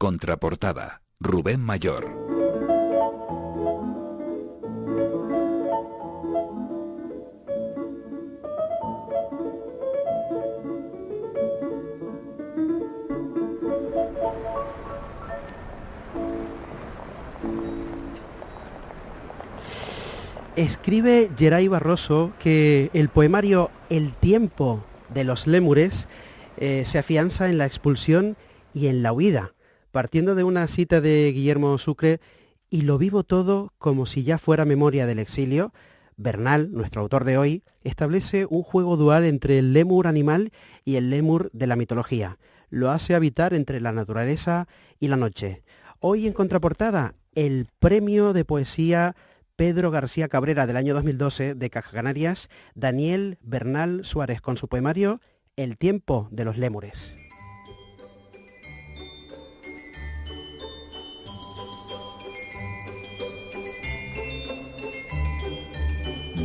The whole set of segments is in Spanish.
Contraportada, Rubén Mayor. Escribe Geray Barroso que el poemario El tiempo de los lémures se afianza en la expulsión y en la huida, partiendo de una cita de Guillermo Sucre: y lo vivo todo como si ya fuera memoria del exilio. Bernal, nuestro autor de hoy, establece un juego dual entre el lémur animal y el lémur de la mitología. Lo hace habitar entre la naturaleza y la noche. Hoy en Contraportada, el premio de poesía Pedro García Cabrera del año 2012 de Caja Canarias, Daniel Bernal Suárez, con su poemario El tiempo de los lémures.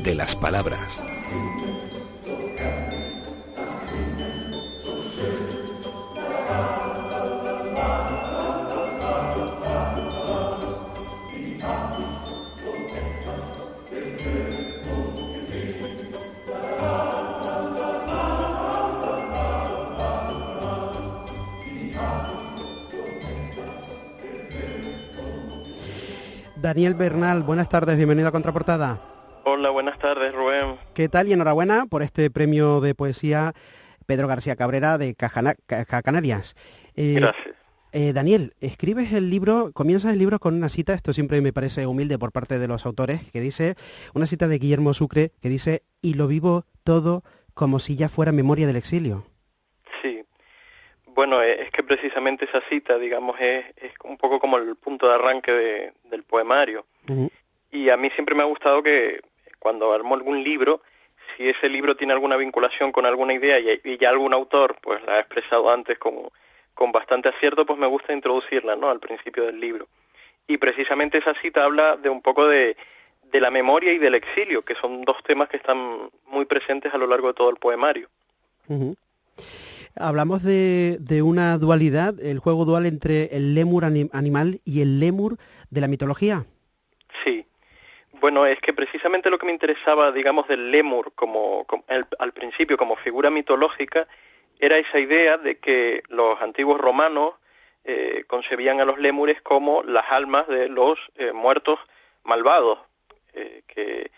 De las palabras. Daniel Bernal, buenas tardes, bienvenido a Contraportada. Hola, buenas tardes, Rubén. ¿Qué tal? Y enhorabuena por este premio de poesía Pedro García Cabrera de Caja Canarias. Gracias. Daniel, comienzas el libro con una cita, esto siempre me parece humilde por parte de los autores, que dice, una cita de Guillermo Sucre, que dice: y lo vivo todo como si ya fuera memoria del exilio. Sí. Bueno, es que precisamente esa cita, digamos, es un poco como el punto de arranque del poemario. Uh-huh. Y a mí siempre me ha gustado que cuando armo algún libro, si ese libro tiene alguna vinculación con alguna idea y ya algún autor pues la ha expresado antes con bastante acierto, pues me gusta introducirla, ¿no?, al principio del libro. Y precisamente esa cita habla de un poco de la memoria y del exilio, que son dos temas que están muy presentes a lo largo de todo el poemario. Uh-huh. Hablamos de una dualidad, el juego dual entre el lémur animal y el lémur de la mitología. Sí. Bueno, es que precisamente lo que me interesaba, digamos, del lémur al principio como figura mitológica era esa idea de que los antiguos romanos concebían a los lémures como las almas de los muertos malvados, que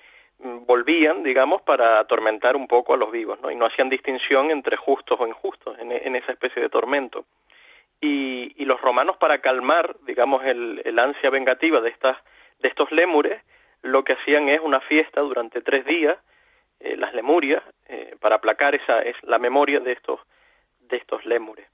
volvían, digamos, para atormentar un poco a los vivos, ¿no? Y no hacían distinción entre justos o injustos en esa especie de tormento. Y los romanos, para calmar, digamos, el ansia vengativa de estos lémures, lo que hacían es una fiesta durante 3 días, las lemurias, para aplacar la memoria de estos lémures.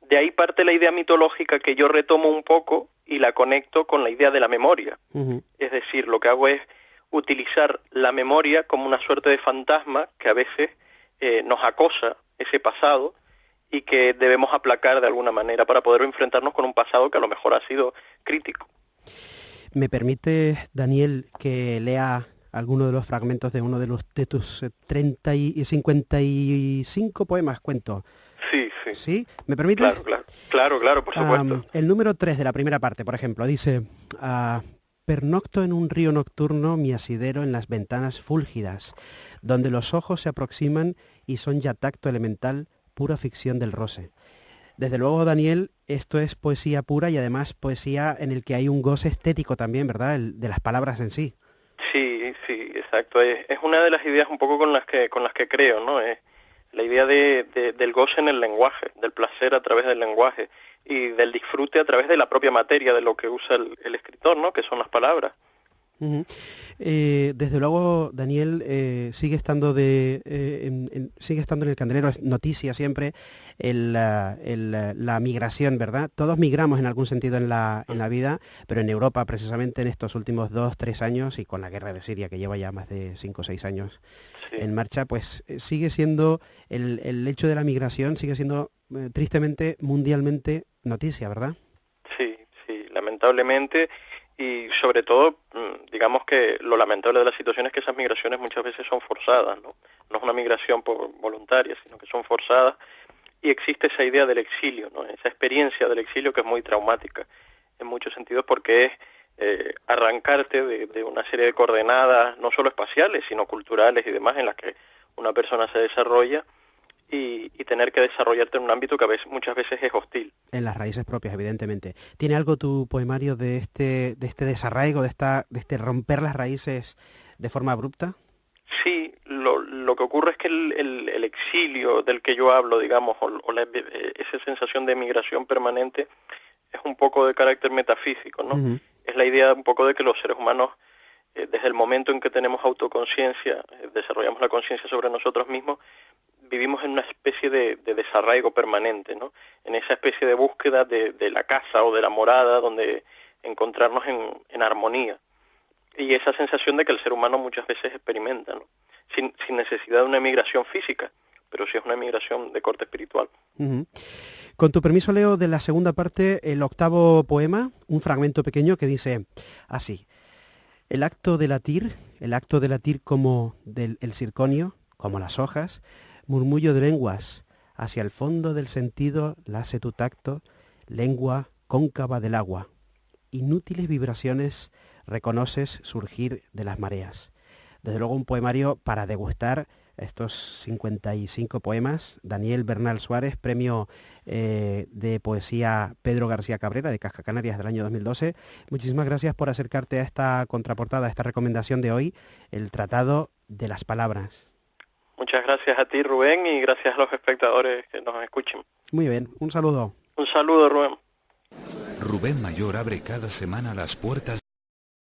De ahí parte la idea mitológica que yo retomo un poco y la conecto con la idea de la memoria. Uh-huh. Es decir, lo que hago es utilizar la memoria como una suerte de fantasma que a veces nos acosa ese pasado y que debemos aplacar de alguna manera para poder enfrentarnos con un pasado que a lo mejor ha sido crítico. ¿Me permite, Daniel, que lea alguno de los fragmentos de uno de tus 30 y 55 poemas, cuento? Sí. ¿Sí? ¿Me permite? Claro, por supuesto. El número 3 de la primera parte, por ejemplo, dice: pernocto en un río nocturno mi asidero en las ventanas fúlgidas, donde los ojos se aproximan y son ya tacto elemental, pura ficción del roce. Desde luego, Daniel, esto es poesía pura y además poesía en el que hay un goce estético también, ¿verdad?, de las palabras en sí. Sí, exacto. Es una de las ideas un poco con las que creo, ¿no? Es la idea del goce en el lenguaje, del placer a través del lenguaje y del disfrute a través de la propia materia de lo que usa el escritor, ¿no?, que son las palabras. Uh-huh. Desde luego, Daniel, sigue estando en el candelero, es noticia siempre la migración, ¿verdad? Todos migramos en algún sentido en la vida, pero en Europa, precisamente en estos últimos 2-3 años, y con la guerra de Siria, que lleva ya más de 5 o 6 años en marcha, pues sigue siendo el hecho de la migración, sigue siendo tristemente, mundialmente noticia, ¿verdad? Sí, lamentablemente. Y sobre todo, digamos que lo lamentable de la situación es que esas migraciones muchas veces son forzadas, ¿no? No es una migración voluntaria, sino que son forzadas. y existe esa idea del exilio, ¿no? Esa experiencia del exilio que es muy traumática en muchos sentidos, porque es arrancarte de una serie de coordenadas, no solo espaciales, sino culturales y demás, en las que una persona se desarrolla, y tener que desarrollarte en un ámbito que muchas veces es hostil. En las raíces propias, evidentemente. ¿Tiene algo tu poemario de este desarraigo, de este romper las raíces de forma abrupta? Sí, lo que ocurre es que el exilio del que yo hablo, digamos, esa sensación de migración permanente, es un poco de carácter metafísico, ¿no? Uh-huh. Es la idea un poco de que los seres humanos, desde el momento en que tenemos autoconciencia, desarrollamos la conciencia sobre nosotros mismos, vivimos en una especie de desarraigo permanente, ¿no? En esa especie de búsqueda de la casa o de la morada donde encontrarnos en armonía. Y esa sensación de que el ser humano muchas veces experimenta, ¿no? Sin necesidad de una emigración física, pero sí es una emigración de corte espiritual. Uh-huh. Con tu permiso leo de la segunda parte el 8º poema, un fragmento pequeño que dice así: el acto de latir como el circonio, como las hojas, murmullo de lenguas, hacia el fondo del sentido lase tu tacto, lengua cóncava del agua. Inútiles vibraciones reconoces surgir de las mareas. Desde luego un poemario para degustar estos 55 poemas. Daniel Bernal Suárez, premio de poesía Pedro García Cabrera de Caja Canarias del año 2012. Muchísimas gracias por acercarte a esta contraportada, a esta recomendación de hoy, el Tratado de las Palabras. Muchas gracias a ti, Rubén, y gracias a los espectadores que nos escuchen. Muy bien, un saludo. Un saludo, Rubén. Rubén Mayor abre cada semana las puertas